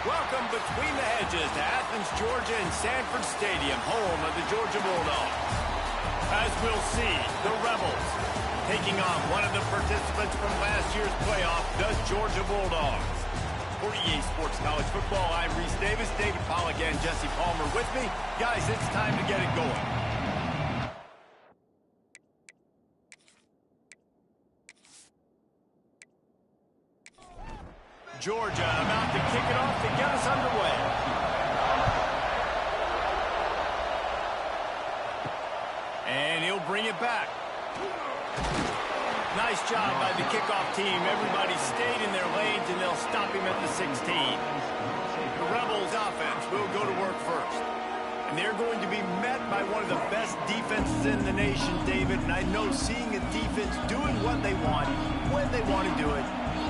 Welcome between the hedges to Athens, Georgia and Sanford Stadium, home of the Georgia Bulldogs. As we'll see, the Rebels taking on one of the participants from last year's playoff, the Georgia Bulldogs. For EA Sports College Football, I'm Reese Davis, David Pollack and Jesse Palmer with me. Guys, it's time to get it going. Georgia about to kick it off to get us underway. And he'll bring it back. Nice job by the kickoff team. Everybody stayed in their lanes, and they'll stop him at the 16. The Rebels offense will go to work first. And they're going to be met by one of the best defenses in the nation, David. And I know seeing a defense doing what they want, when they want to do it,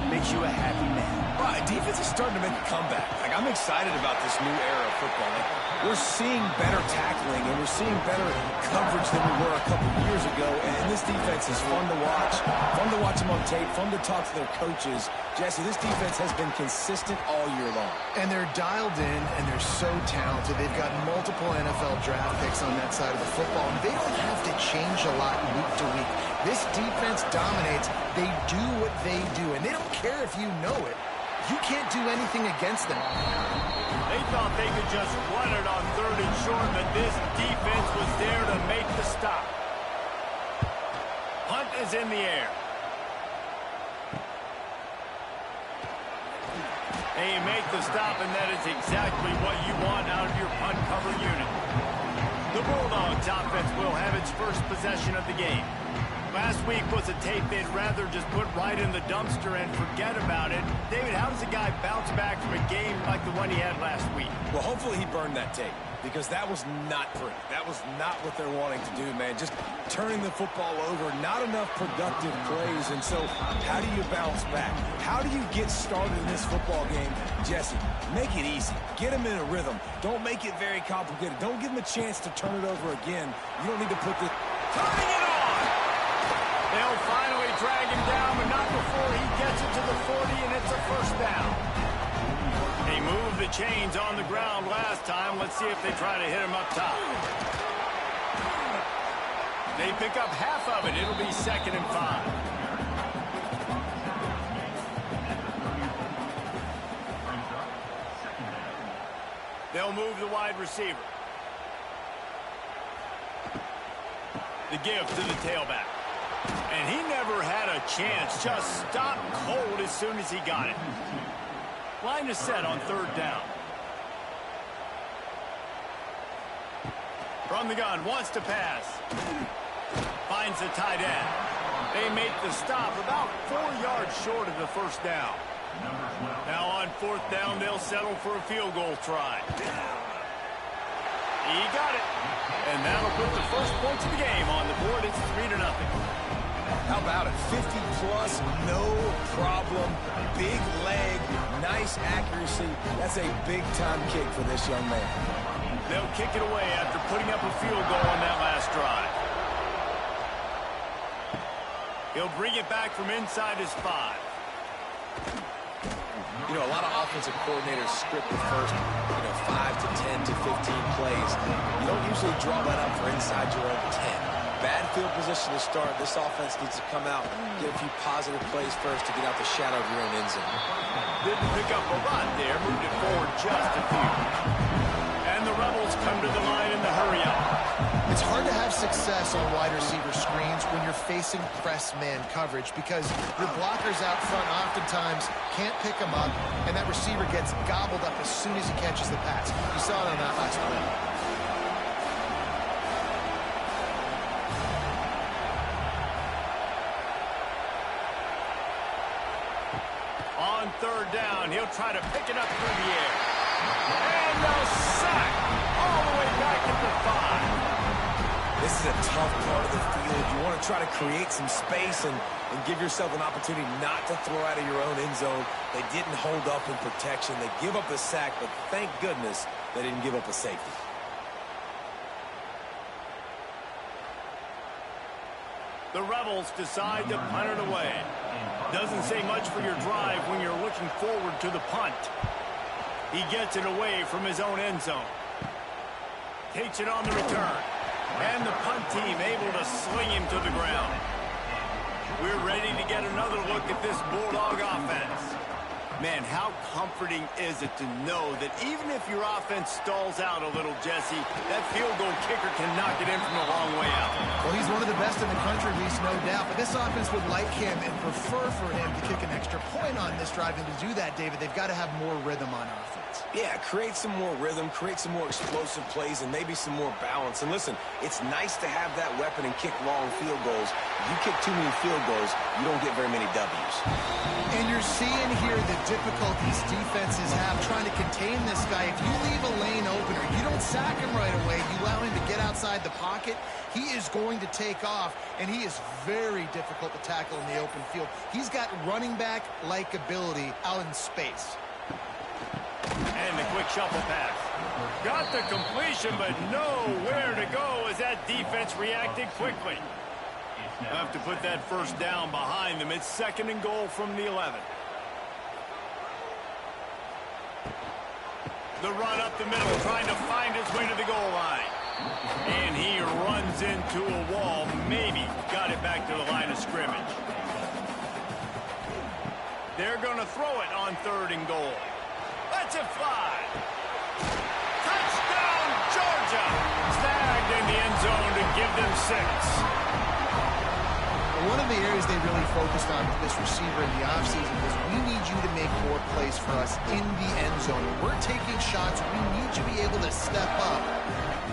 makes you a happy man. Well, defense is starting to make a comeback. I'm excited about this new era of football. We're seeing better tackling, and we're seeing better coverage than we were a couple years ago. And this defense is fun to watch them on tape, fun to talk to their coaches. Jesse, this defense has been consistent all year long. And they're dialed in, and they're so talented. They've got multiple NFL draft picks on that side of the football, and they don't have to change a lot week to week. This defense dominates. They do what they do, and they don't care if you know it. You can't do anything against them. They thought they could just run it on 3rd and short, but this defense was there to make the stop. Punt is in the air. They make the stop, and that is exactly what you want out of your punt cover unit. The Bulldogs offense will have its first possession of the game. Last week was a tape they'd rather just put right in the dumpster and forget about it. David, how does a guy bounce back from a game like the one he had last week? Well, hopefully he burned that tape, because that was not pretty. That was not what they're wanting to do, man. Just turning the football over, not enough productive plays. And so how do you bounce back? How do you get started in this football game? Jesse, make it easy. Get him in a rhythm. Don't make it very complicated. Don't give him a chance to turn it over again. You don't need to put this... Turning it on! They'll finally drag him down, but not before he gets it to the 40, and it's a first down. They moved the chains on the ground last time. Let's see if they try to hit him up top. They pick up half of it. It'll be 2nd and 5. They'll move the wide receiver. The give to the tailback. And he never had a chance. Just stopped cold as soon as he got it. Line is set on 3rd down. From the gun, wants to pass. Finds the tight end. They make the stop about 4 yards short of the first down. Now on 4th down, they'll settle for a field goal try. He got it. And that'll put the first points of the game on the board. It's 3-0. How about it? 50-plus, no problem. Big leg, nice accuracy. That's a big-time kick for this young man. They'll kick it away after putting up a field goal on that last drive. He'll bring it back from inside his 5. You know, a lot of offensive coordinators script the first, 5 to 10 to 15 plays. You don't usually draw that up for inside your own 10. Bad field position to start. This offense needs to come out, get a few positive plays first to get out the shadow of your own end zone. Didn't pick up a lot there. Moved it forward just a few. And the Rebels come to the line in the hurry-up. It's hard to have success on wide receiver screens when you're facing press man coverage, because your blockers out front oftentimes can't pick them up, and that receiver gets gobbled up as soon as he catches the pass. You saw it on that last play. On 3rd down, he'll try to pick it up through the air. And they'll sack all the way back at the 5. This is a tough part of the field. You want to try to create some space and give yourself an opportunity not to throw out of your own end zone. They didn't hold up in protection. They give up the sack, but thank goodness they didn't give up a safety. The Rebels decide to punt it away. Doesn't say much for your drive when you're looking forward to the punt. He gets it away from his own end zone. Takes it on the return. And the punt team able to sling him to the ground. We're ready to get another look at this Bulldog offense. Man, how comforting is it to know that even if your offense stalls out a little, Jesse, that field goal kicker can knock it in from a long way out. Well, he's one of the best in the country, Reese, no doubt. But this offense would like him and prefer for him to kick an extra point on this drive. And to do that, David, they've got to have more rhythm on offense. Yeah, create some more rhythm, create some more explosive plays, and maybe some more balance. And listen, it's nice to have that weapon and kick long field goals. If you kick too many field goals, you don't get very many W's. And you're seeing here the difficulties defenses have trying to contain this guy. If you leave a lane open or you don't sack him right away, you allow him to get outside the pocket, he is going to take off, and he is very difficult to tackle in the open field. He's got running back-like ability out in space. And the quick shuffle pass. Got the completion, but nowhere to go as that defense reacted quickly. Have to put that first down behind them. It's 2nd and goal from the 11. The run up the middle, trying to find his way to the goal line. And he runs into a wall. Maybe got it back to the line of scrimmage. They're going to throw it on 3rd and goal. Let's it fly. Touchdown, Georgia. Snagged in the end zone to give them 6. One of the areas they really focused on with this receiver in the offseason was we need you to make more plays for us in the end zone. We're taking shots. We need you to be able to step up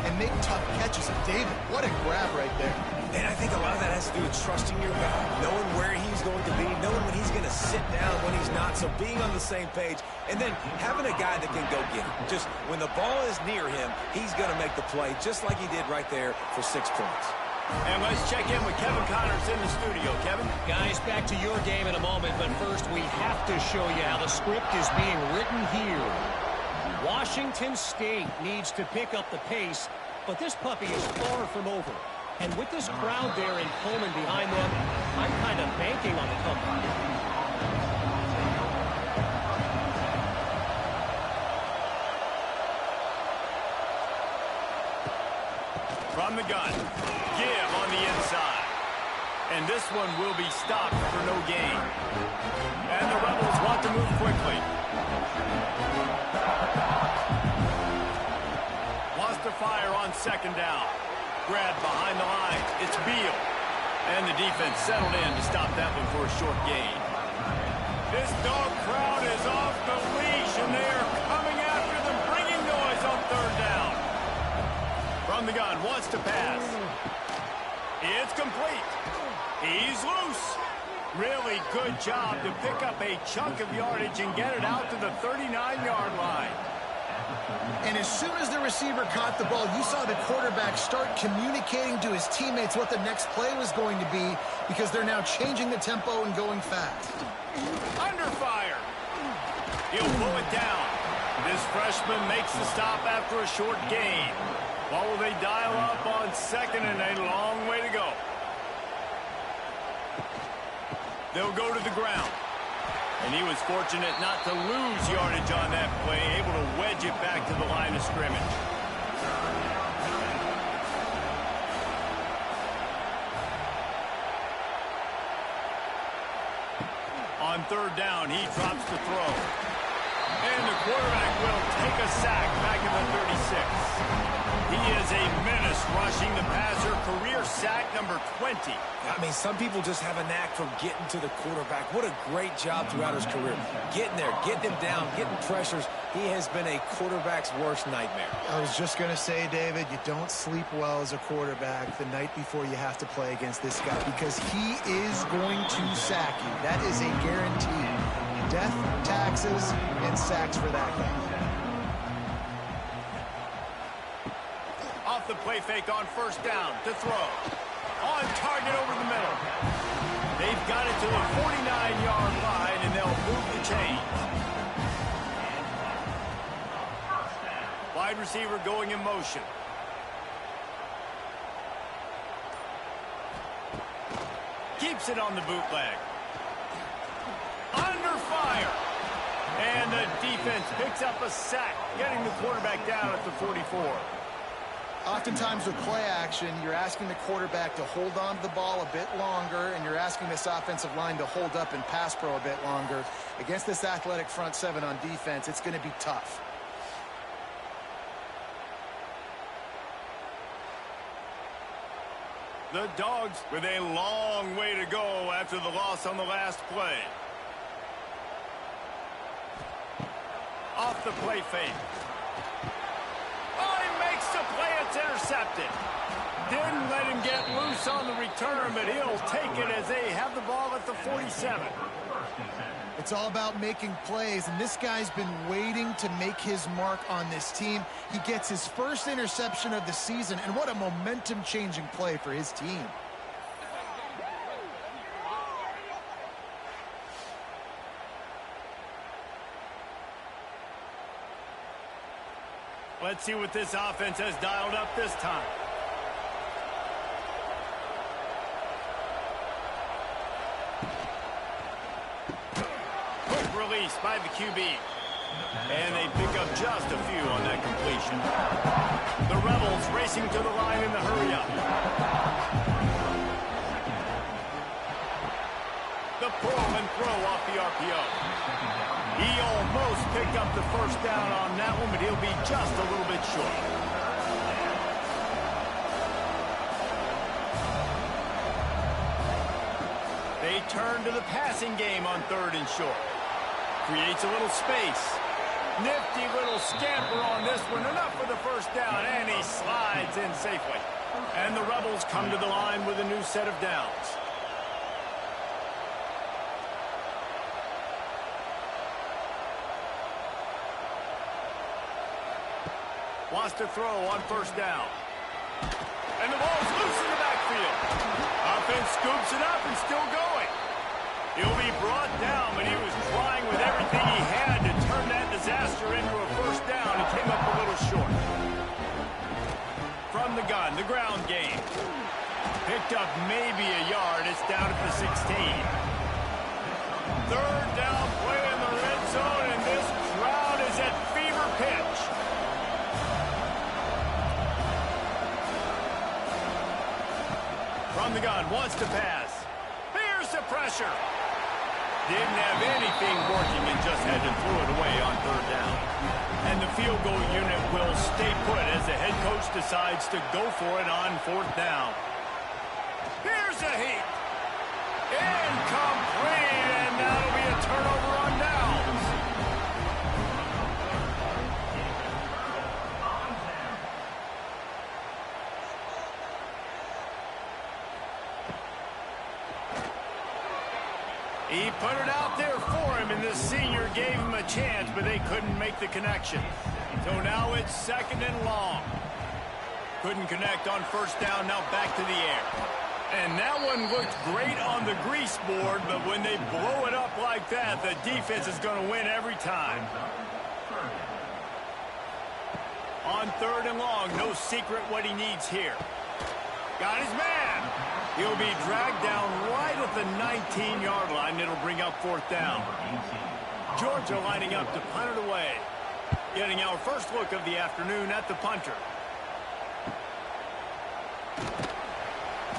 and make tough catches. And David, what a grab right there. And I think a lot of that has to do with trusting your guy, knowing where he's going to be, knowing when he's going to sit down, when he's not, so being on the same page, and then having a guy that can go get it. Just when the ball is near him, he's going to make the play, just like he did right there for 6 points. And let's check in with Kevin Connors in the studio. Kevin? Guys, back to your game in a moment, but first we have to show you how the script is being written here. Washington State needs to pick up the pace, but this puppy is far from over. And with this crowd there in Pullman behind them, I'm kind of banking on a comeback. From the gun. Give on the inside. And this one will be stopped for no gain. And the Rebels want to move quickly. Wants to fire on 2nd down. Grab behind the line. It's Beal. And the defense settled in to stop that one for a short gain. This dog crowd is off the leash, and they are coming after them, bringing noise on 3rd down. From the gun, wants to pass. It's complete. He's loose. Really good job to pick up a chunk of yardage and get it out to the 39-yard line. And as soon as the receiver caught the ball, you saw the quarterback start communicating to his teammates what the next play was going to be because they're now changing the tempo and going fast. Under fire. He'll pull it down. This freshman makes the stop after a short gain. What will they dial up on 2nd and a long way to go? They'll go to the ground. And he was fortunate not to lose yardage on that play, able to wedge it back to the line of scrimmage. On 3rd down, he drops the throw. And the quarterback will take a sack back at the 36. He is a menace rushing the passer, career sack number 20. I mean, some people just have a knack for getting to the quarterback. What a great job throughout his career. Getting there, getting him down, getting pressures. He has been a quarterback's worst nightmare. I was just going to say, David, you don't sleep well as a quarterback the night before you have to play against this guy because he is going to sack you. That is a guarantee. Death, taxes, and sacks for that guy. Off the play fake on 1st down to throw. On target over the middle. They've got it to the 49-yard line, and they'll move the chains. Wide receiver going in motion. Keeps it on the bootleg. Under fire. And the defense picks up a sack, getting the quarterback down at the 44. Oftentimes with play action, you're asking the quarterback to hold on to the ball a bit longer, and you're asking this offensive line to hold up and pass pro a bit longer. Against this athletic front seven on defense, it's going to be tough. The Dogs with a long way to go after the loss on the last play. Off the play fake. Oh, he makes the play. It's intercepted. Didn't let him get loose on the return, but he'll take it as they have the ball at the 47. It's all about making plays, and this guy's been waiting to make his mark on this team. He gets his first interception of the season, and what a momentum-changing play for his team. Let's see what this offense has dialed up this time. Quick release by the QB. And they pick up just a few on that completion. The Rebels racing to the line in the hurry-up. The pull and throw off the RPO. He almost picked up the first down on that one, but he'll be just a little bit short. They turn to the passing game on 3rd and short. Creates a little space. Nifty little scamper on this one. Enough for the first down, and he slides in safely. And the Rebels come to the line with a new set of downs. Wants to throw on 1st down. And the ball's loose in the backfield. Offense scoops it up and still going. He'll be brought down, but he was trying with everything he had to turn that disaster into a 1st down. He came up a little short. From the gun, the ground game. Picked up maybe a yard. It's down at the 16. 3rd down play in the red zone, and this crowd is at fever pitch. From the gun, wants to pass. Here's the pressure. Didn't have anything working and just had to throw it away on 3rd down. And the field goal unit will stay put as the head coach decides to go for it on 4th down. Here's a heat. Incomplete, and that'll be a turnover on downs. He put it out there for him, and the senior gave him a chance, but they couldn't make the connection. So now it's 2nd and long. Couldn't connect on 1st down, now back to the air. And that one looked great on the grease board, but when they blow it up like that, the defense is going to win every time. On 3rd and long, no secret what he needs here. Got his man. He'll be dragged down right at the 19-yard line. It'll bring up 4th down. Georgia lining up to punt it away. Getting our first look of the afternoon at the punter.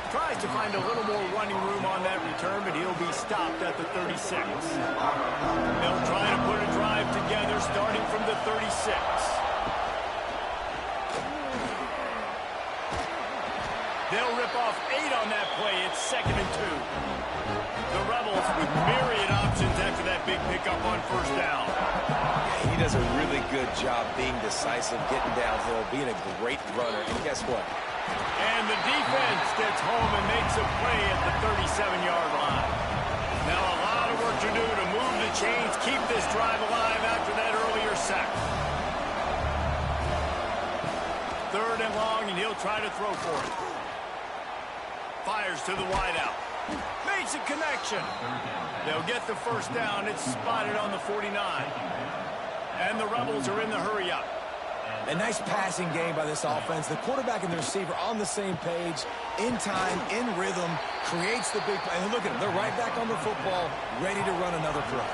Tries to find a little more running room on that return, but he'll be stopped at the 36. They'll try to put a drive together starting from the 36. They'll rip off 8 on that play. It's 2nd and 2. The Rebels with myriad options after that big pickup on 1st down. He does a really good job being decisive, getting downhill, being a great runner. And guess what? And the defense gets home and makes a play at the 37-yard line. Now a lot of work to do to move the chains, keep this drive alive after that earlier sack. 3rd and long, and he'll try to throw for it. Fires to the wideout. Makes a connection. They'll get the 1st down. It's spotted on the 49. And the Rebels are in the hurry-up. A nice passing game by this offense. The quarterback and the receiver on the same page, in time, in rhythm, creates the big play. And look at them. They're right back on the football, ready to run another play.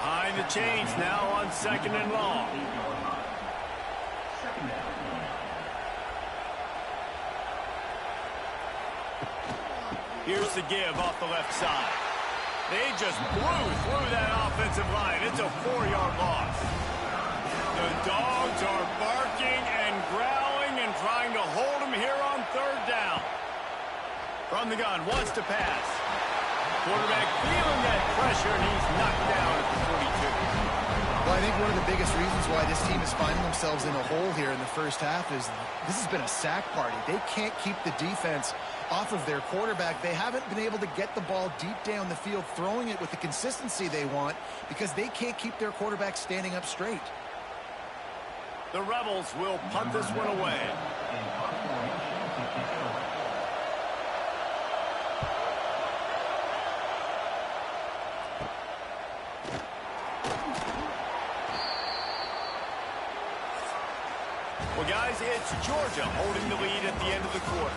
Behind the chains now on 2nd and long. Here's the give off the left side. They just blew through that offensive line. It's a 4-yard loss. The Dogs are barking and growling and trying to hold him here on 3rd down. From the gun, wants to pass. Quarterback feeling that pressure, and he's knocked down at the 42. Well, I think one of the biggest reasons why this team is finding themselves in a hole here in the first half is this has been a sack party. They can't keep the defense off of their quarterback. They haven't been able to get the ball deep down the field, throwing it with the consistency they want because they can't keep their quarterback standing up straight. The Rebels will punt this one away. Well, guys, it's Georgia holding the lead at the end of the quarter.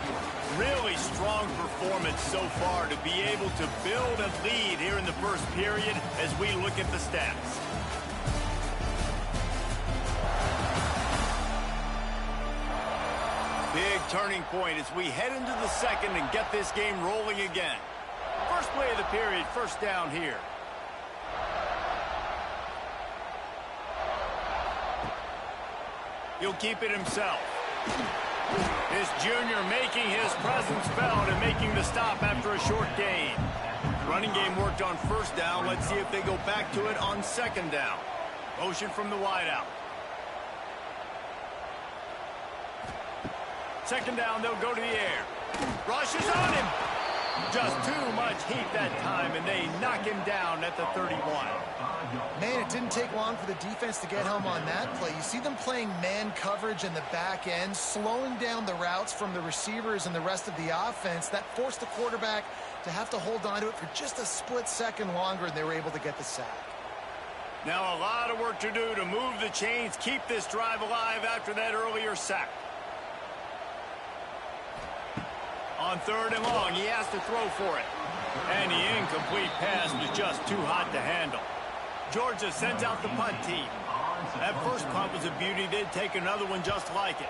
Really strong performance so far to be able to build a lead here in the first period as we look at the stats. Big turning point as we head into the second and get this game rolling again. First play of the period, first down here. He'll keep it himself. This junior making his presence felt and making the stop after a short gain. Running game worked on 1st down. Let's see if they go back to it on 2nd down. Motion from the wideout. 2nd down, they'll go to the air. Rushes on him. Just too much heat that time, and they knock him down at the 31. Man, it didn't take long for the defense to get home on that play. You see them playing man coverage in the back end, slowing down the routes from the receivers and the rest of the offense. That forced the quarterback to have to hold on to it for just a split second longer, and they were able to get the sack. Now a lot of work to do to move the chains, keep this drive alive after that earlier sack. On 3rd and long, he has to throw for it. And the incomplete pass was just too hot to handle. Georgia sends out the punt team. That first punt was a beauty. They'd take another one just like it.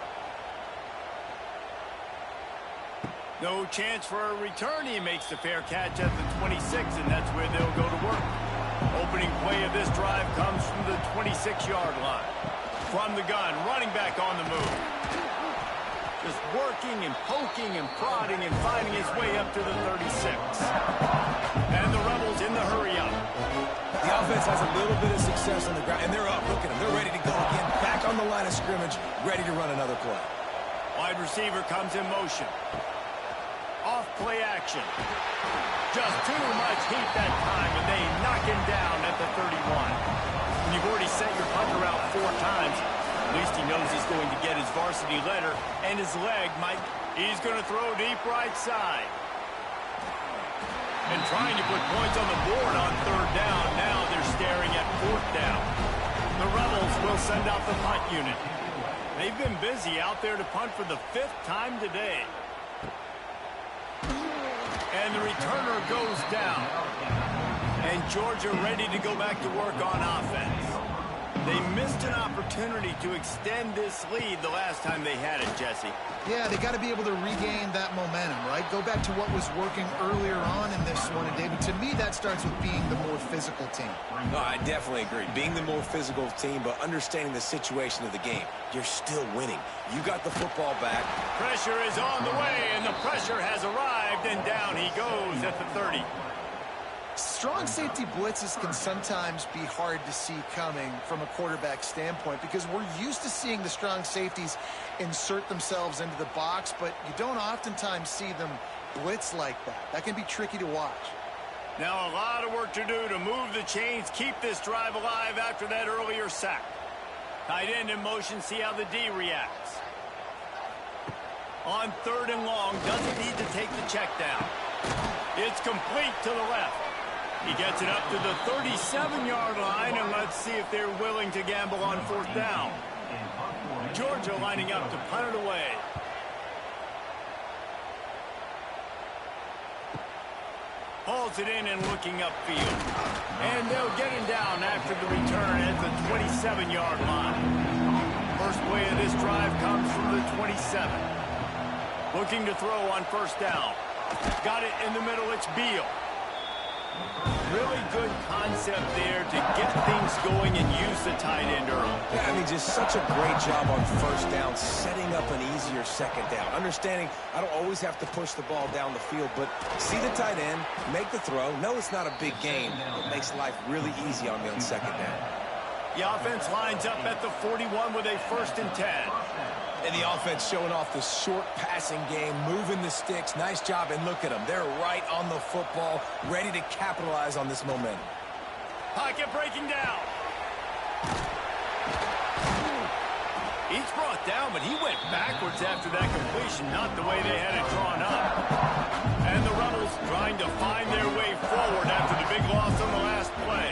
No chance for a return. He makes the fair catch at the 26, and that's where they'll go to work. Opening play of this drive comes from the 26-yard line. From the gun, running back on the move. Just working and poking and prodding and finding his way up to the 36. And the Rebels in the hurry-up. The offense has a little bit of success on the ground, and they're up. Look at them. They're ready to go again. Back on the line of scrimmage, ready to run another play. Wide receiver comes in motion. Off play action. Just too much heat that time, and they knock him down at the 31. When you've already sent your punter out 4 times, at least he knows he's going to get his varsity letter, and his leg might. He's going to throw deep right side. And trying to put points on the board on 3rd down. Now they're staring at 4th down. The Rebels will send out the punt unit. They've been busy out there to punt for the 5th time today. And the returner goes down. And Georgia ready to go back to work on offense. They missed an opportunity to extend this lead the last time they had it, Jesse. Yeah, they got to be able to regain that momentum, right? Go back to what was working earlier on in this one. And, David, to me, that starts with being the more physical team. No, I definitely agree. Being the more physical team, but understanding the situation of the game. You're still winning. You got the football back. Pressure is on the way, and the pressure has arrived, and down he goes at the 30. Strong safety blitzes can sometimes be hard to see coming from a quarterback standpoint because we're used to seeing the strong safeties insert themselves into the box, but you don't oftentimes see them blitz like that. That can be tricky to watch. Now a lot of work to do to move the chains, keep this drive alive after that earlier sack. Tight end in motion, see how the D reacts. On 3rd and long, doesn't need to take the check down. It's complete to the left. He gets it up to the 37-yard line, and let's see if they're willing to gamble on 4th down. Georgia lining up to punt it away. Hauls it in and looking upfield. And they'll get him down after the return at the 27-yard line. First play of this drive comes from the 27. Looking to throw on first down. Got it in the middle. It's Beal. Really good concept there to get things going and use the tight end early. Yeah, I mean, just such a great job on first down, setting up an easier second down. Understanding I don't always have to push the ball down the field, but see the tight end, make the throw. No, it's not a big gain. It makes life really easy on me on second down. The offense lines up at the 41 with a 1st and 10. And the offense showing off the short passing game, moving the sticks. Nice job, and look at them. They're right on the football, ready to capitalize on this momentum. Pocket breaking down. He's brought down, but he went backwards after that completion, not the way they had it drawn up. And the Rebels trying to find their way forward after the big loss on the last play.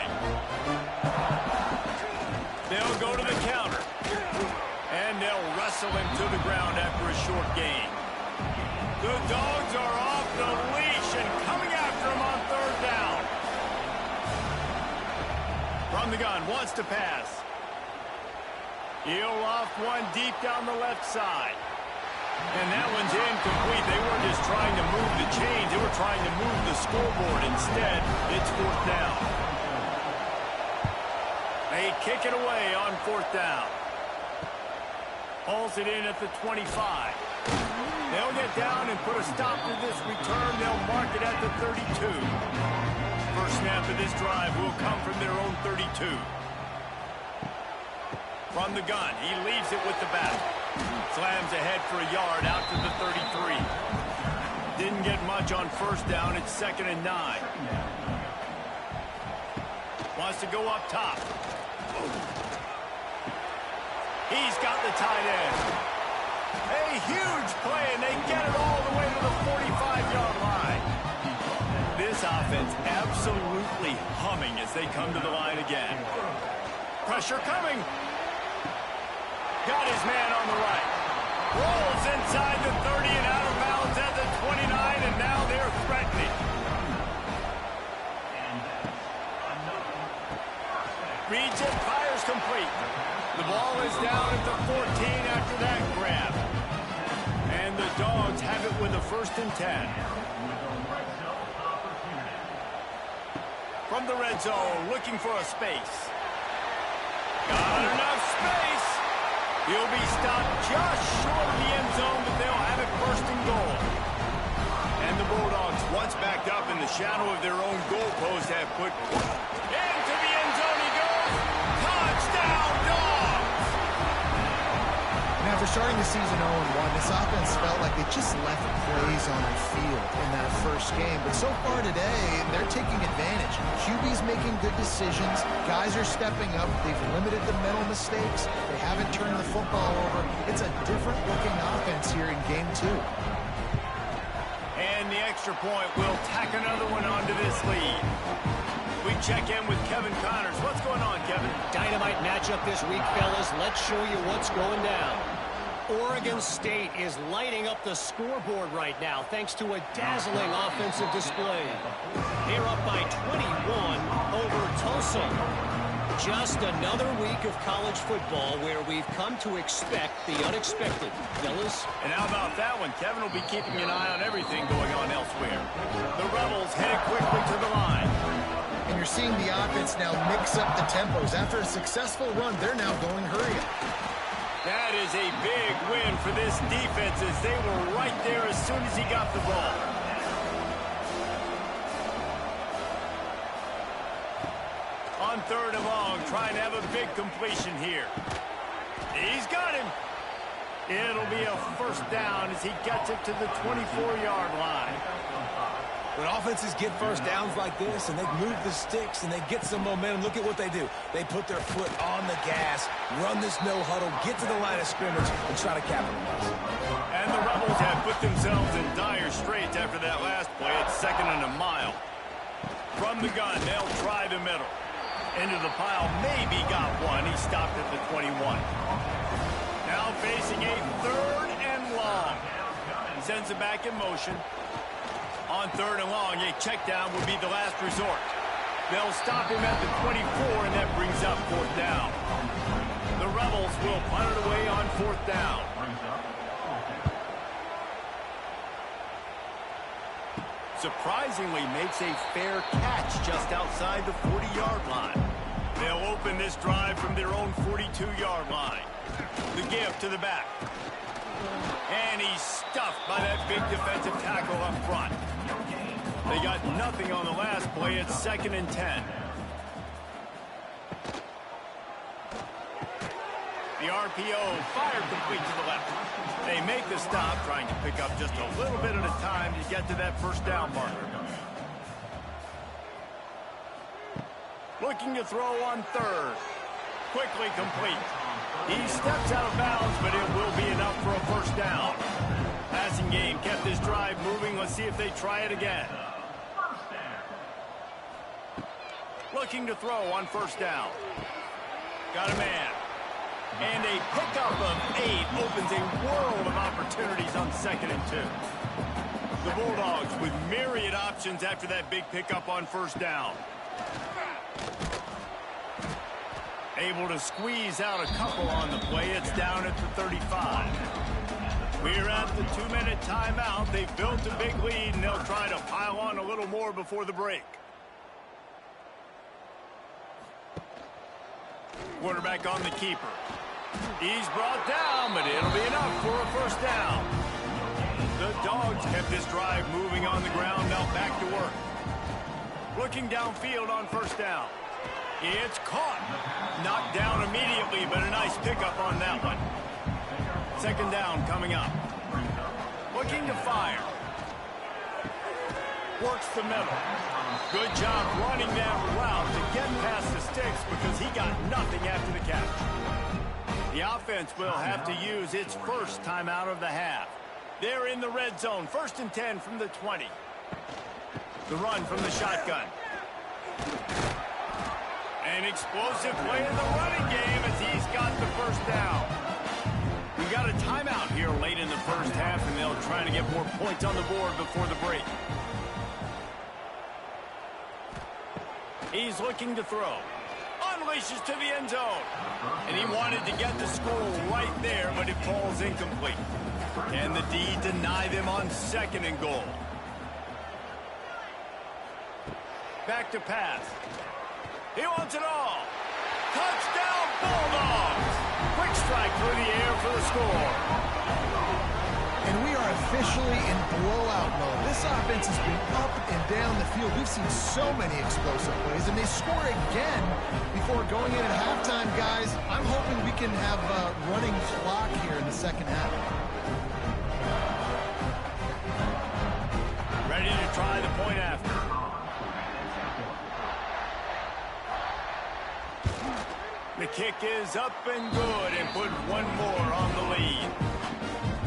They'll go to the counter. And they'll wrestle him to the ground after a short gain. The Dogs are off the leash and coming after him on 3rd down. From the gun, wants to pass. He'll loft one deep down the left side. And that one's incomplete. They weren't just trying to move the chains. They were trying to move the scoreboard. Instead, it's 4th down. They kick it away on 4th down. Hauls it in at the 25. They'll get down and put a stop to this return. They'll mark it at the 32. First snap of this drive will come from their own 32. From the gun, he leaves it with the back. Slams ahead for a yard out to the 33. Didn't get much on first down. It's 2nd and 9. Wants to go up top. He's got the tight end. A huge play, and they get it all the way to the 45-yard line. This offense absolutely humming as they come to the line again. Pressure coming. Got his man on the right. Rolls inside the 30 and out of bounds at the 29, and now they're threatening. Reads it, fires complete. The ball is down at the 14 after that grab. And the Dogs have it with a 1st and 10. From the red zone, looking for a space. Got enough space. He'll be stopped just short of the end zone, but they'll have it 1st and goal. And the Bulldogs, once backed up in the shadow of their own goalpost, have put into the end zone he goes. Touchdown, Dogs! And after starting the season 0-1, this offense felt like they just left plays on the field in that first game. But so far today, they're taking advantage. QB's making good decisions. Guys are stepping up. They've limited the mental mistakes. They haven't turned the football over. It's a different-looking offense here in Game 2. And the extra point will tack another one onto this lead. We check in with Kevin Connors. What's going on, Kevin? Dynamite matchup this week, fellas. Let's show you what's going down. Oregon State is lighting up the scoreboard right now thanks to a dazzling offensive display. They're up by 21 over Tulsa. Just another week of college football where we've come to expect the unexpected. Fellas? And how about that one? Kevin will be keeping an eye on everything going on elsewhere. The Rebels headed quickly to the line. And you're seeing the offense now mix up the tempos. After a successful run, they're now going hurry up. That is a big win for this defense as they were right there as soon as he got the ball. On 3rd and long, trying to have a big completion here. He's got him. It'll be a 1st down as he gets it to the 24-yard line. When offenses get first downs like this and they move the sticks and they get some momentum, look at what they do. They put their foot on the gas, run this no huddle, get to the line of scrimmage, and try to capitalize. And the Rebels have put themselves in dire straits after that last play. It's 2nd and a mile. From the gun, they'll try the middle. Into the pile, maybe got one. He stopped at the 21. Now facing a 3rd and long. Sends it back in motion. On 3rd and long, a check down would be the last resort. They'll stop him at the 24, and that brings up 4th down. The Rebels will punt it away on 4th down. Surprisingly makes a fair catch just outside the 40-yard line. They'll open this drive from their own 42-yard line. The give to the back. And he's stuffed by that big defensive tackle up front. They got nothing on the last play. It's 2nd and 10. The RPO fired complete to the left. They make the stop, trying to pick up just a little bit at a time to get to that 1st down marker. Looking to throw on 3rd. Quickly complete. He steps out of bounds, but it will be enough for a 1st down. Passing game kept this drive moving. Let's see if they try it again. Looking to throw on 1st down. Got a man. And a pickup of 8 opens a world of opportunities on 2nd and 2. The Bulldogs with myriad options after that big pickup on 1st down. Able to squeeze out a couple on the play. It's down at the 35. We're at the 2-minute timeout. They've built a big lead, and they'll try to pile on a little more before the break. Quarterback on the keeper. He's brought down, but it'll be enough for a 1st down. The Dogs kept this drive moving on the ground. Now back to work. Looking downfield on 1st down. It's caught. Knocked down immediately, but a nice pickup on that one. 2nd down coming up. Looking to fire. Works the middle. Good job running that route to get past the sticks because he got nothing after the catch. The offense will have to use its 1st timeout of the half. They're in the red zone. 1st and 10 from the 20. The run from the shotgun. An explosive play in the running game as he's got the 1st down. We got a timeout here late in the 1st half, and they'll try to get more points on the board before the break. He's looking to throw. Unleashes to the end zone. And he wanted to get the score right there, but it falls incomplete. Can the D deny them on 2nd and goal? Back to pass. He wants it all. Touchdown, Bulldogs! Quick strike through the air for the score. And we are officially in blowout mode. This offense has been up and down the field. We've seen so many explosive plays, and they score again before going in at halftime, guys. I'm hoping we can have a running clock here in the 2nd half. Ready to try the point after. The kick is up and good and put one more on the lead.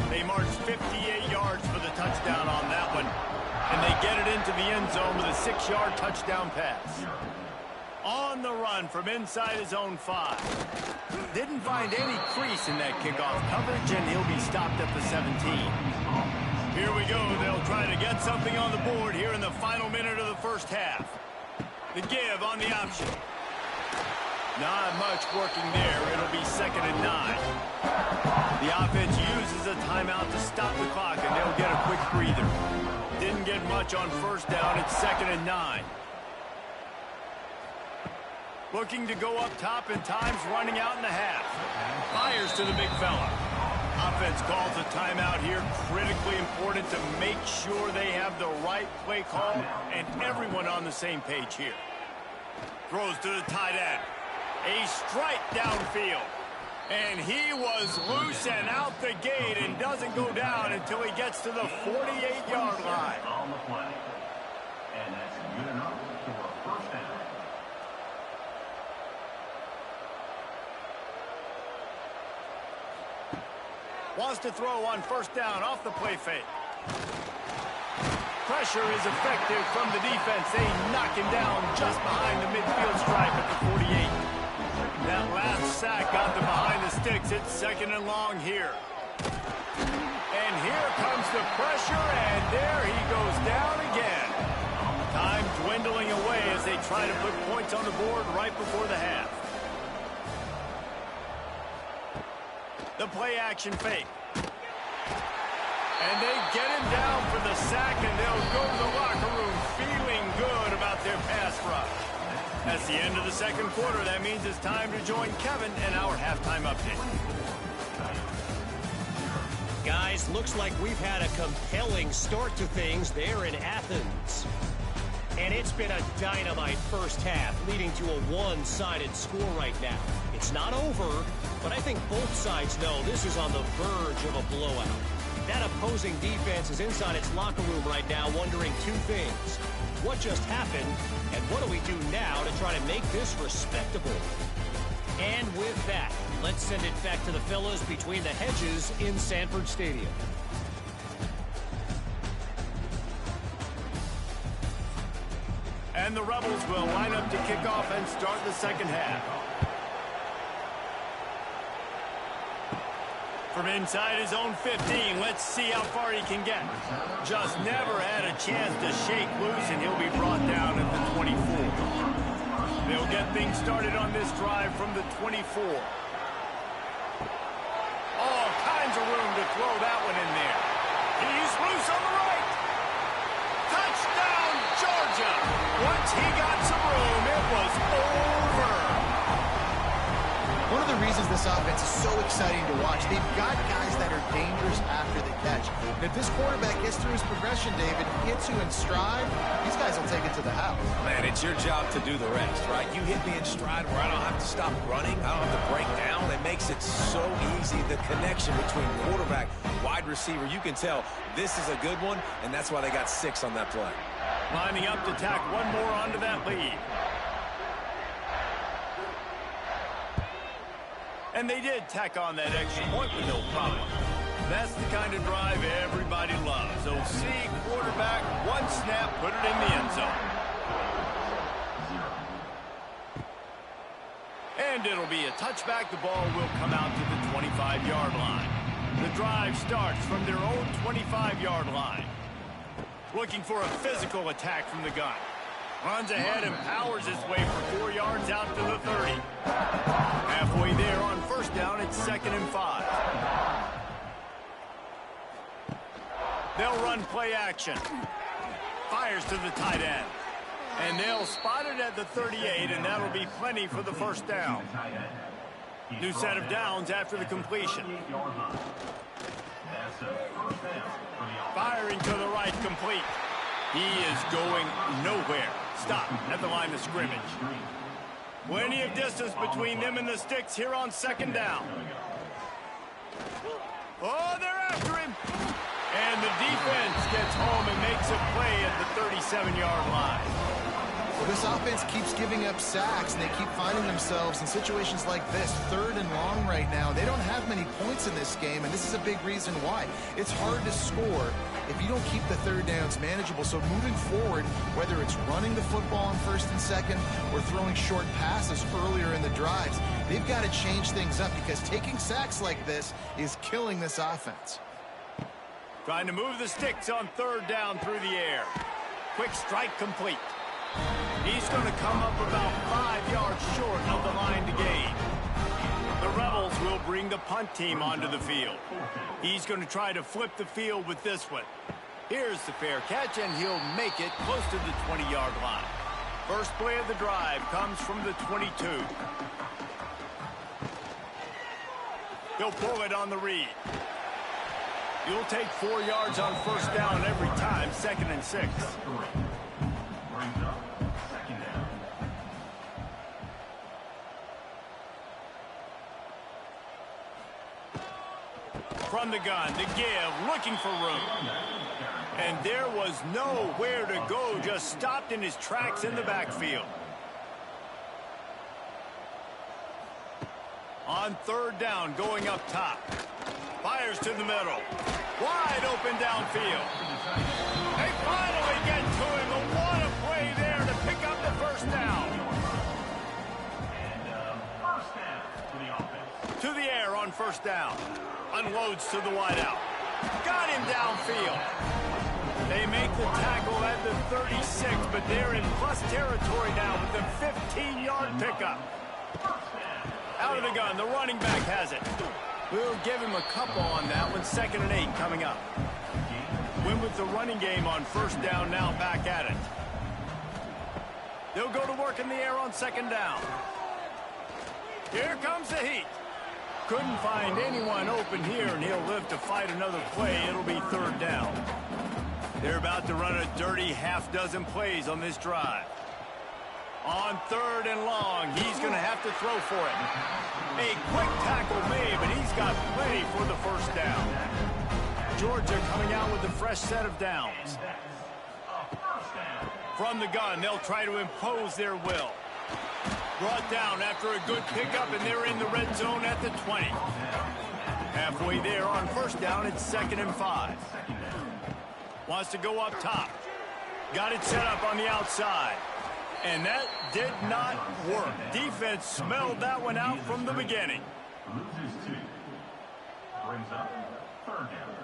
They march 58 yards for the touchdown on that one. And they get it into the end zone with a 6-yard touchdown pass. On the run from inside his own 5. Didn't find any crease in that kickoff coverage, and he'll be stopped at the 17. Here we go. They'll try to get something on the board here in the final minute of the 1st half. The give on the option. Not much working there. It'll be 2nd and 9. The offense uses a timeout to stop the clock, and they'll get a quick breather. Didn't get much on 1st down. It's 2nd and 9. Looking to go up top, and time's running out in the half. Fires to the big fella. Offense calls a timeout here. Critically important to make sure they have the right play call and everyone on the same page here. Throws to the tight end. A strike downfield. And he was loose and out the gate and doesn't go down until he gets to the 48-yard line. On the play. And that's good enough for a 1st down. Wants to throw on 1st down off the play fake. Pressure is effective from the defense. They knock him down just behind the midfield stripe at the 48. That last sack got them behind the sticks. It's 2nd and long here. And here comes the pressure, and there he goes down again. Time dwindling away as they try to put points on the board right before the half. The play action fake. And they get him down for the sack, and they'll go to the locker room feeling good about their pass rush. That's the end of the second quarter. That means it's time to join Kevin in our halftime update. Guys, looks like we've had a compelling start to things there in Athens. And it's been a dynamite first half, leading to a one-sided score right now. It's not over, but I think both sides know this is on the verge of a blowout. That opposing defense is inside its locker room right now wondering two things. What just happened, and what do we do now to try to make this respectable? And with that, let's send it back to the fellas between the hedges in Sanford Stadium. And the Rebels will line up to kick off and start the second half. From inside his own 15, let's see how far he can get. Just never had a chance to shake loose, and he'll be brought down at the 24. They'll get things started on this drive from the 24. All kinds of room to throw that one in there. He's loose on the right. Touchdown, Georgia. Once he got some room, it was over. One of the reasons this offense is so exciting to watch, they've got guys that are dangerous after the catch. And if this quarterback gets through his progression, David, hits you in stride, these guys will take it to the house. Man, it's your job to do the rest, right? You hit me in stride where I don't have to stop running. I don't have to break down. It makes it so easy. The connection between quarterback, wide receiver, you can tell this is a good one, and that's why they got 6 on that play. Lining up to tack one more onto that lead. And they did tack on that extra point with no problem. That's the kind of drive everybody loves. So see quarterback, one snap, put it in the end zone. And it'll be a touchback. The ball will come out to the 25-yard line. The drive starts from their own 25-yard line. Looking for a physical attack from the gun. Runs ahead and powers his way for 4 yards out to the 30. Halfway there on first down, it's 2nd and 5. They'll run play action. Fires to the tight end. And they'll spot it at the 38, and that'll be plenty for the first down. New set of downs after the completion. Firing to the right, complete. He is going nowhere. Stop at the line of scrimmage. Plenty of distance between them and the sticks here on 2nd down. Oh, they're after him. And the defense gets home and makes a play at the 37-yard line. Well, this offense keeps giving up sacks, and they keep finding themselves in situations like this, 3rd and long right now. They don't have many points in this game, and this is a big reason why. It's hard to score if you don't keep the 3rd downs manageable. So moving forward, whether it's running the football on 1st and 2nd or throwing short passes earlier in the drives, they've got to change things up because taking sacks like this is killing this offense. Trying to move the sticks on 3rd down through the air. Quick strike complete. He's going to come up about 5 yards short of the line to gain. The Rebels will bring the punt team onto the field. He's going to try to flip the field with this one. Here's the fair catch, and he'll make it close to the 20-yard line. First play of the drive comes from the 22. He'll pull it on the read. You'll take 4 yards on first down every time, 2nd and 6. From the gun, the give, looking for room. And there was nowhere to go, just stopped in his tracks in the backfield. On 3rd down, going up top. Fires to the middle. Wide open downfield. They finally get to him, and what a play there to pick up the first down. And first down for the offense. To the air on first down. Unloads to the wideout. Got him downfield. They make the tackle at the 36, but they're in plus territory now with the 15-yard pickup. Out of the gun, the running back has it. We'll give him a couple on that one. 2nd and 8 coming up. Win with the running game on 1st down, now back at it. They'll go to work in the air on 2nd down. Here comes the heat. Couldn't find anyone open here, and he'll live to fight another play. It'll be 3rd down. They're about to run a dirty half-dozen plays on this drive. On 3rd and long, he's going to have to throw for it. A quick tackle made, but he's got plenty for the 1st down. Georgia coming out with a fresh set of downs. From the gun, they'll try to impose their will. Brought down after a good pickup, and they're in the red zone at the 20. Halfway there on 1st down, it's 2nd and 5. Wants to go up top. Got it set up on the outside. And that did not work. Defense smelled that one out from the beginning. Brings up 3rd down.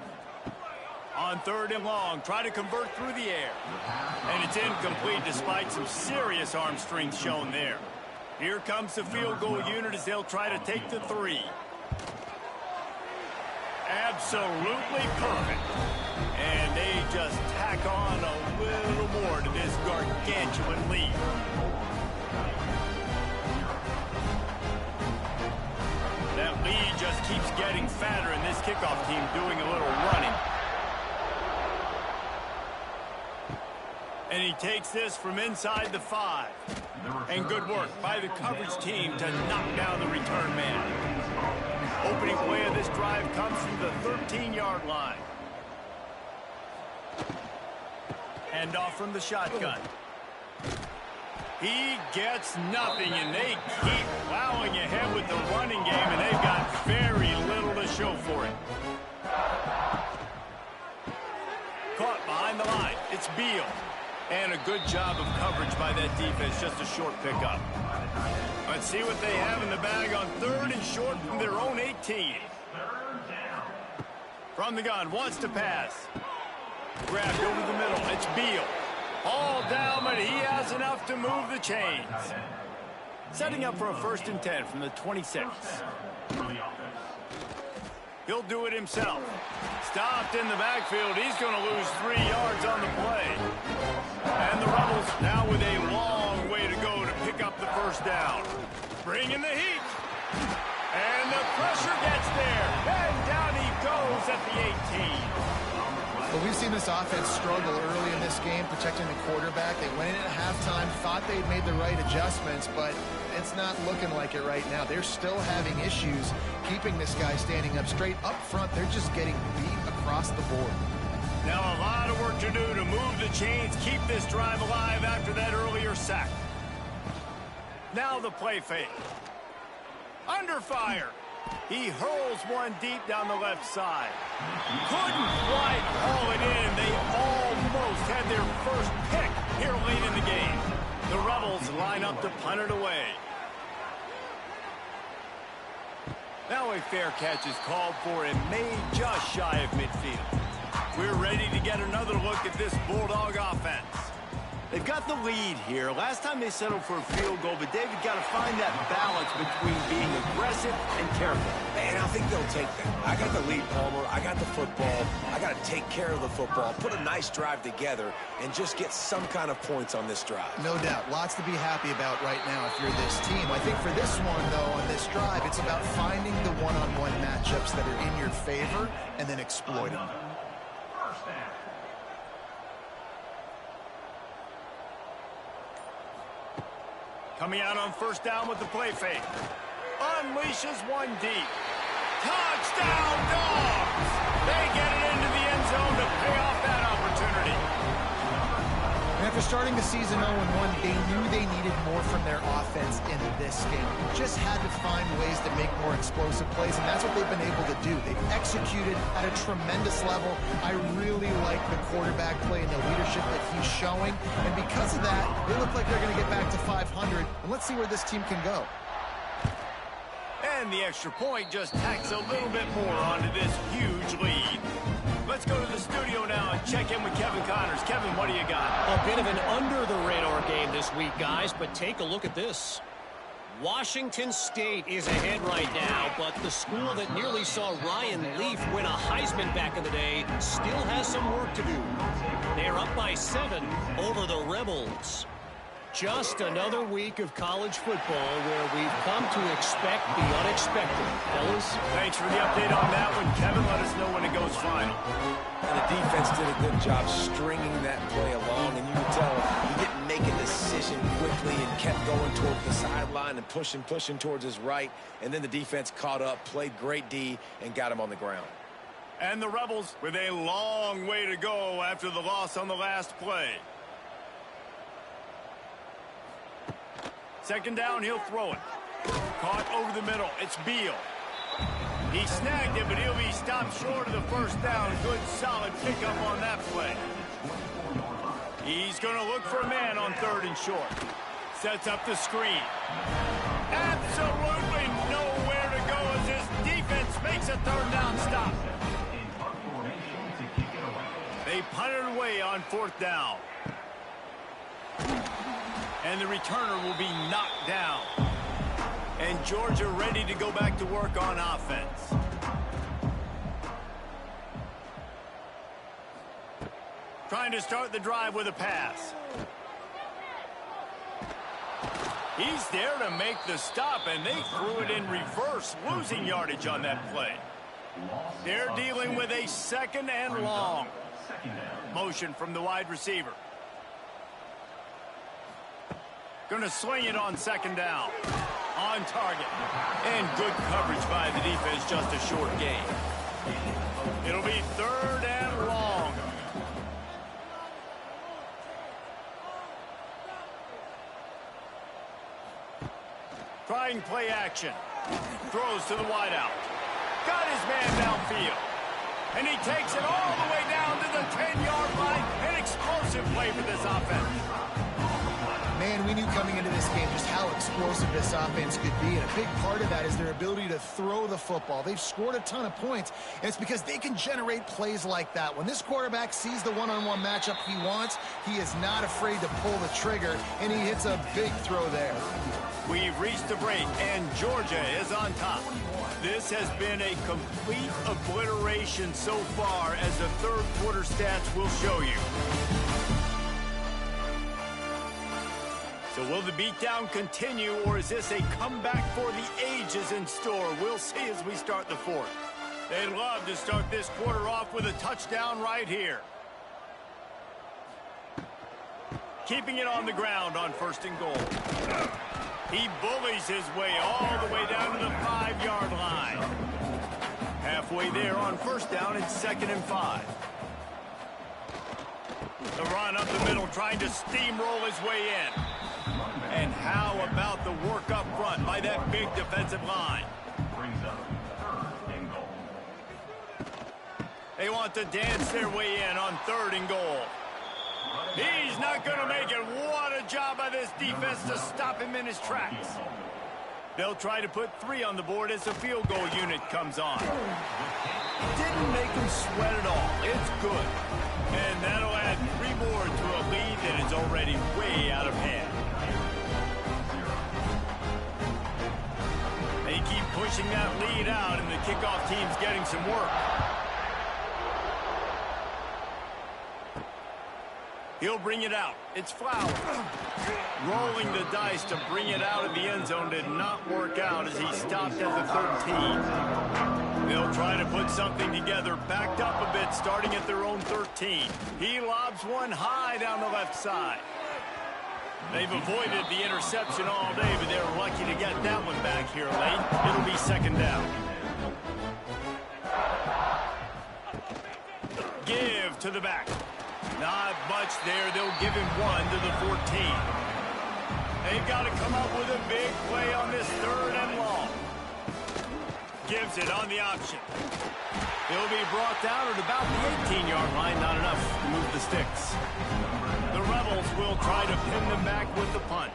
On 3rd and long, try to convert through the air. And it's incomplete despite some serious arm strength shown there. Here comes the field goal unit as they'll try to take the 3. Absolutely perfect. And they just tack on a little more to this gargantuan lead. That lead just keeps getting fatter, and this kickoff team doing a little running. And he takes this from inside the 5. And good work by the coverage team to knock down the return man. Opening play of this drive comes from the 13-yard line. Hand off from the shotgun. He gets nothing, and they keep plowing ahead with the running game, and they've got very little to show for it. Caught behind the line. It's Beal. And a good job of coverage by that defense. Just a short pickup. Let's see what they have in the bag on 3rd and short from their own 18. From the gun, wants to pass. Grabbed over the middle. It's Beal. All down, but he has enough to move the chains. Setting up for a 1st and 10 from the 26. He'll do it himself. Stopped in the backfield. He's going to lose 3 yards on the play. And the Rebels now with a long way to go to pick up the 1st down. Bringing the heat. And the pressure gets there. And down he goes at the 18. But we've seen this offense struggle early in this game, protecting the quarterback. They went in at halftime, thought they'd made the right adjustments, but it's not looking like it right now. They're still having issues keeping this guy standing up straight. Up front, they're just getting beat across the board. Now a lot of work to do to move the chains, keep this drive alive after that earlier sack. Now the play fake. Under fire. He hurls one deep down the left side. Couldn't quite haul it in. They almost had their first pick here late in the game. The Rebels line up to punt it away. Now a fair catch is called for and made just shy of midfield. We're ready to get another look at this Bulldog offense. They've got the lead here. Last time they settled for a field goal, but David got to find that balance between being aggressive and careful. Man, I think they'll take that. I got the lead, Palmer. I got the football. I got to take care of the football, put a nice drive together, and just get some kind of points on this drive. No doubt. Lots to be happy about right now if you're this team. I think for this one, though, on this drive, it's about finding the one-on-one matchups that are in your favor and then exploiting them. Coming out on 1st down with the play fake. Unleashes one deep. Touchdown, Dogs! They get it into the end zone to pay off that opportunity. And after starting the season 0-1, they knew they needed more from their offense in this game. Just had to find ways to make more explosive plays, and that's what they've been able to do. They've executed at a tremendous level. I really like the quarterback play and the leadership that he's showing, and because of that, they look like they're going to get back to 500, and let's see where this team can go. And the extra point just tacks a little bit more onto this huge lead. check in with Kevin Connors. Kevin, what do you got? A bit of an under-the-radar game this week, guys, but take a look at this. Washington State is ahead right now, but the school that nearly saw Ryan Leaf win a Heisman back in the day still has some work to do. They're up by 7 over the Rebels. Just another week of college football where we've come to expect the unexpected. Fellas? Thanks for the update on that one, Kevin. Let us know when it goes final. And the defense did a good job stringing that play along, and you could tell he didn't make a decision quickly and kept going towards the sideline and pushing towards his right, and then the defense caught up, played great D, and got him on the ground. And the Rebels with a long way to go after the loss on the last play. Second down, he'll throw it. Caught over the middle. It's Beal. He snagged it, but he'll be stopped short of the first down. Good, solid pickup on that play. He's going to look for a man on 3rd and short. Sets up the screen. Absolutely nowhere to go as his defense makes a 3rd down stop. They punt it away on 4th down. And the returner will be knocked down. And Georgia ready to go back to work on offense. Trying to start the drive with a pass. He's there to make the stop, and they threw it in reverse, losing yardage on that play. They're dealing with a 2nd and long. Motion from the wide receiver. Going to swing it on 2nd down. On target. And good coverage by the defense, just a short gain. It'll be 3rd and long. Trying play action. Throws to the wideout. Got his man downfield. And he takes it all the way down to the 10-yard line. An explosive play for this offense. Man, we knew coming into this game just how explosive this offense could be, and a big part of that is their ability to throw the football. They've scored a ton of points, and it's because they can generate plays like that. When this quarterback sees the one-on-one matchup he wants, he is not afraid to pull the trigger, and he hits a big throw there. We've reached the break, and Georgia is on top. This has been a complete obliteration so far, as the 3rd quarter stats will show you. So will the beatdown continue, or is this a comeback for the ages in store? We'll see as we start the 4th. They'd love to start this quarter off with a touchdown right here. Keeping it on the ground on 1st and goal. He bullies his way all the way down to the 5-yard line. Halfway there on 1st down, it's 2nd and 5. The run up the middle, trying to steamroll his way in. And how about the work up front by that big defensive line? They want to dance their way in on 3rd and goal. He's not going to make it. What a job by this defense to stop him in his tracks. They'll try to put 3 on the board as the field goal unit comes on. Didn't make him sweat at all. It's good. And that'll add 3 more to a lead that is already way out of hand. They keep pushing that lead out, and the kickoff team's getting some work. He'll bring it out. It's Flowers. Rolling the dice to bring it out of the end zone did not work out as he stopped at the 13. They'll try to put something together, backed up a bit, starting at their own 13. He lobs one high down the left side. They've avoided the interception all day, but they're lucky to get that one back here late. It'll be 2nd down. Give to the back. Not much there. They'll give him 1 to the 14. They've got to come up with a big play on this 3rd and long. Gives it on the option. He'll be brought down at about the 18-yard line. Not enough to move the sticks. The Rebels will try to pin them back with the punt.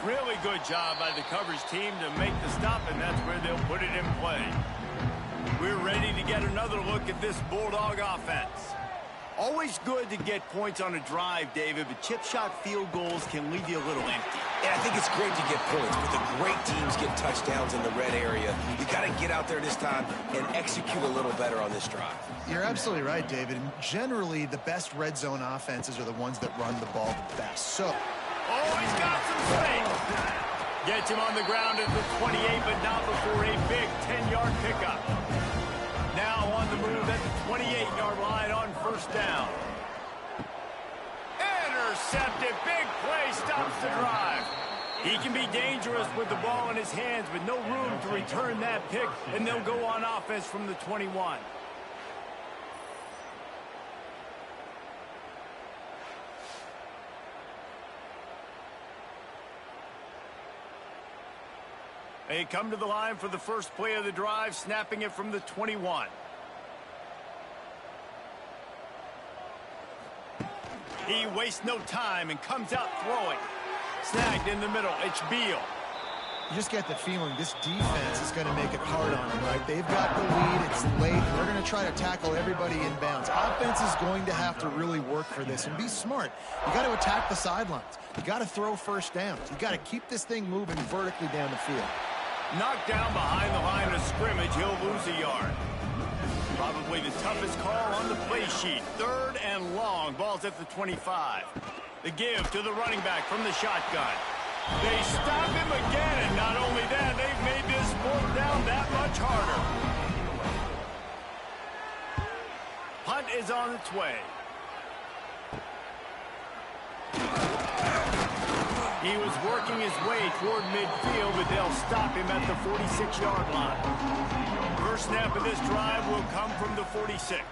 Really good job by the coverage team to make the stop, and that's where they'll put it in play. We're ready to get another look at this Bulldog offense. Always good to get points on a drive, David, but chip shot field goals can leave you a little empty. Yeah, I think it's great to get points, but the great teams get touchdowns in the red area. You got to get out there this time and execute a little better on this drive. You're absolutely right, David. And generally, the best red zone offenses are the ones that run the ball the best. So, oh, he's got some space. Gets him on the ground at the 28, but not before a big 10-yard pickup. Now on the move at the 28-yard line on first down. Intercepted. Big play stops the drive. He can be dangerous with the ball in his hands, but no room to return that pick, and they'll go on offense from the 21. They come to the line for the first play of the drive, snapping it from the 21. He wastes no time and comes out throwing. Snagged in the middle. It's Beal. you just get the feeling this defense is going to make it hard on them, right? They've got the lead. It's late. And they're going to try to tackle everybody inbounds. Offense is going to have to really work for this and be smart. You got to attack the sidelines. You got to throw first downs. You got to keep this thing moving vertically down the field. Knocked down behind the line of scrimmage, he'll lose a yard. Probably the toughest call on the play sheet. 3rd and long. Ball's at the 25. The give to the running back from the shotgun. They stop him again, and not only that, they've made this 4th down that much harder. Punt is on its way. He was working his way toward midfield, but they'll stop him at the 46-yard line. First snap of this drive will come from the 46.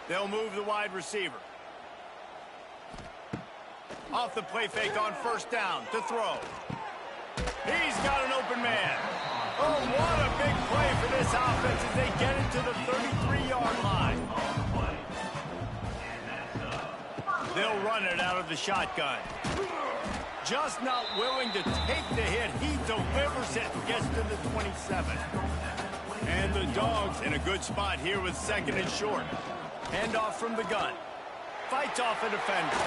They'll move the wide receiver. Off the play fake on first down to throw. He's got an open man. Oh, what a big play for this offense as they get it to the 33-yard line. They'll run it out of the shotgun. Just not willing to take the hit. He delivers it and gets to the 27. And the Dogs in a good spot here with 2nd and short. Handoff from the gun. Fights off a defender.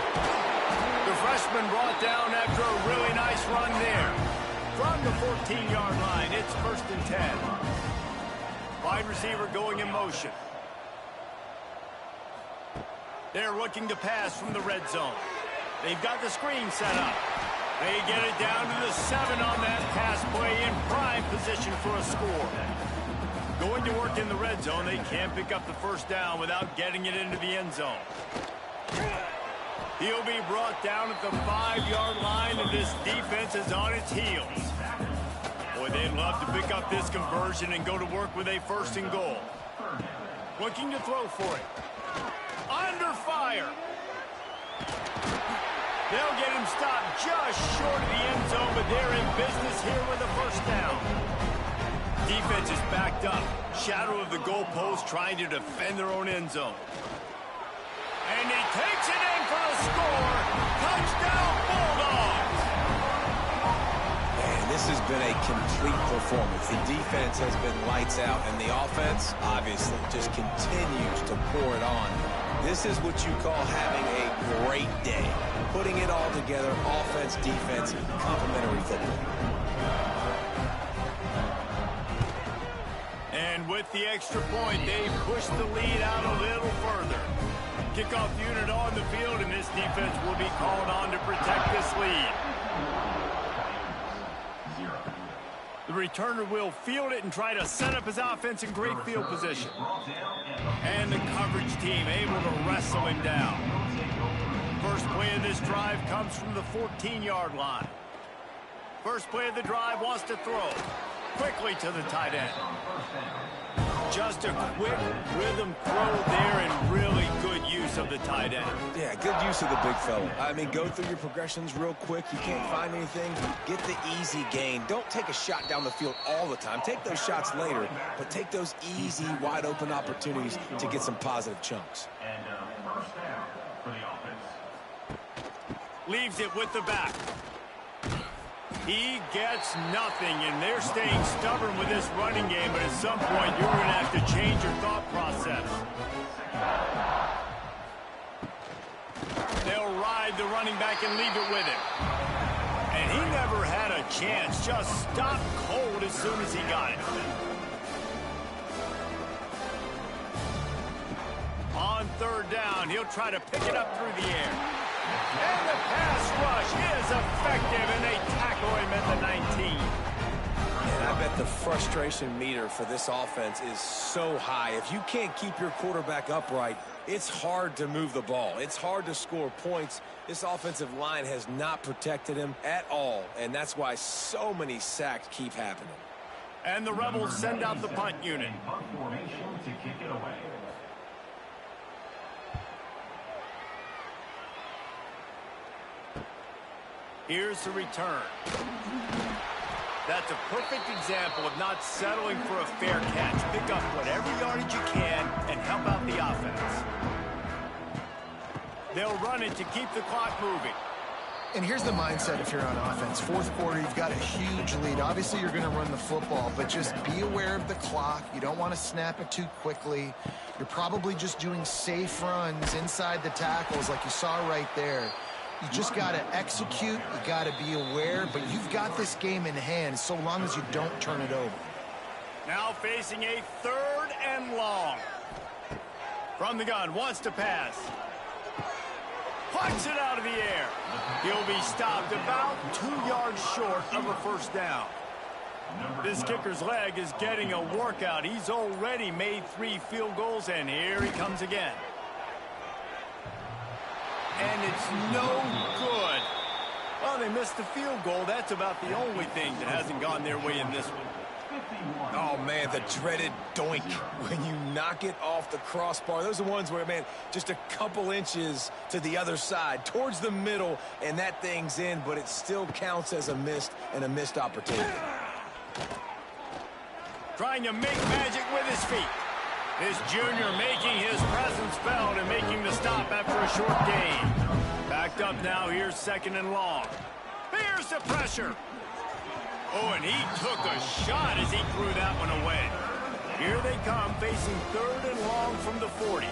The freshman brought down after a really nice run there. From the 14-yard line, it's 1st and 10. Wide receiver going in motion. They're looking to pass from the red zone. They've got the screen set up. They get it down to the 7 on that pass play in prime position for a score. Going to work in the red zone, they can't pick up the first down without getting it into the end zone. He'll be brought down at the 5-yard line, and this defense is on its heels. Boy, they'd love to pick up this conversion and go to work with a 1st and goal. Looking to throw for it. Under fire. They'll get him stopped just short of the end zone, but they're in business here with a 1st down. Defense is backed up. Shadow of the goalpost trying to defend their own end zone. And he takes it in for a score. Touchdown, Bulldogs! Man, this has been a complete performance. The defense has been lights out, and the offense, obviously, just continues to pour it on. This is what you call having a great day. Putting it all together, offense, defense, complementary football. And with the extra point, they push the lead out a little further. Kickoff unit on the field, and this defense will be called on to protect this lead. The returner will field it and try to set up his offense in great field position. And the coverage team able to wrestle him down. First play of this drive comes from the 14-yard line. First play of the drive wants to throw. Quickly to the tight end. Just a quick rhythm throw there and really good use of the tight end. Yeah, good use of the big fella. I mean, go through your progressions real quick. You can't find anything. Get the easy gain. Don't take a shot down the field all the time. Take those shots later, but take those easy, wide-open opportunities to get some positive chunks. And 1st down for the offense. Leaves it with the back. He gets nothing, and they're staying stubborn with this running game, but at some point you're going to have to change your thought process. They'll ride the running back and leave it with him. And he never had a chance, just stopped cold as soon as he got it. On third down, he'll try to pick it up through the air. And the pass rush is effective, and they tackle him at the 19. And I bet the frustration meter for this offense is so high. If you can't keep your quarterback upright, it's hard to move the ball. It's hard to score points. This offensive line has not protected him at all, and that's why so many sacks keep happening. And the Rebels send out the punt unit. Punt formation to kick it away. Here's the return. That's a perfect example of not settling for a fair catch. Pick up whatever yardage you can and help out the offense. They'll run it to keep the clock moving. And here's the mindset if you're on offense. Fourth quarter, you've got a huge lead. Obviously, you're going to run the football, but just be aware of the clock. You don't want to snap it too quickly. You're probably just doing safe runs inside the tackles like you saw right there. You just got to execute. You got to be aware, but you've got this game in hand so long as you don't turn it over. Now facing a third and long. From the gun, wants to pass. Punts it out of the air. He'll be stopped about 2 yards short of a first down. This kicker's leg is getting a workout. He's already made 3 field goals, and here he comes again. And it's no good. Well, they missed the field goal. That's about the only thing that hasn't gone their way in this one. Oh, man, the dreaded doink when you knock it off the crossbar. Those are the ones where, man, just a couple inches to the other side, towards the middle, and that thing's in, but it still counts as a missed opportunity. Trying to make magic with his feet. This junior making his presence felt and making the stop after a short gain. Backed up now, here's second and long. Here's the pressure. Oh, and he took a shot as he threw that one away. Here they come, facing third and long from the 40.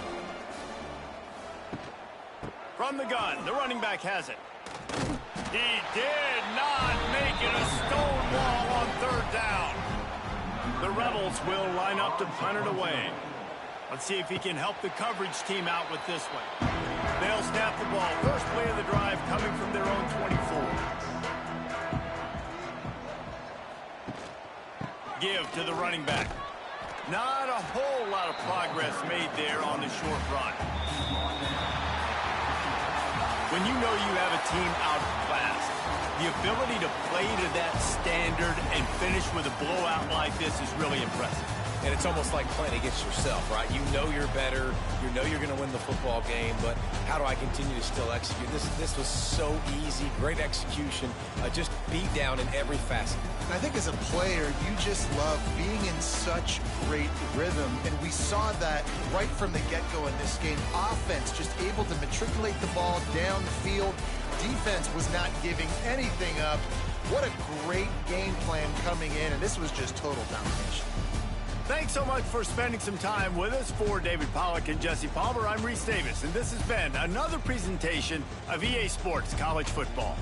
From the gun, the running back has it. He did not make it a stone wall on third down. The Rebels will line up to punt it away. Let's see if he can help the coverage team out with this one. They'll snap the ball. First play of the drive coming from their own 24. Give to the running back. Not a whole lot of progress made there on the short run. When you know you have a team outclassed, the ability to play to that standard and finish with a blowout like this is really impressive. And it's almost like playing against yourself, right? You know you're better. You know you're going to win the football game, but how do I continue to still execute? This was so easy. Great execution. Just beat down in every facet. I think as a player, you just love being in such great rhythm, and we saw that right from the get-go in this game. Offense just able to matriculate the ball downfield. Defense was not giving anything up. What a great game plan coming in, and this was just total domination. Thanks so much for spending some time with us. For David Pollack and Jesse Palmer, I'm Reese Davis, and this has been another presentation of EA Sports College Football.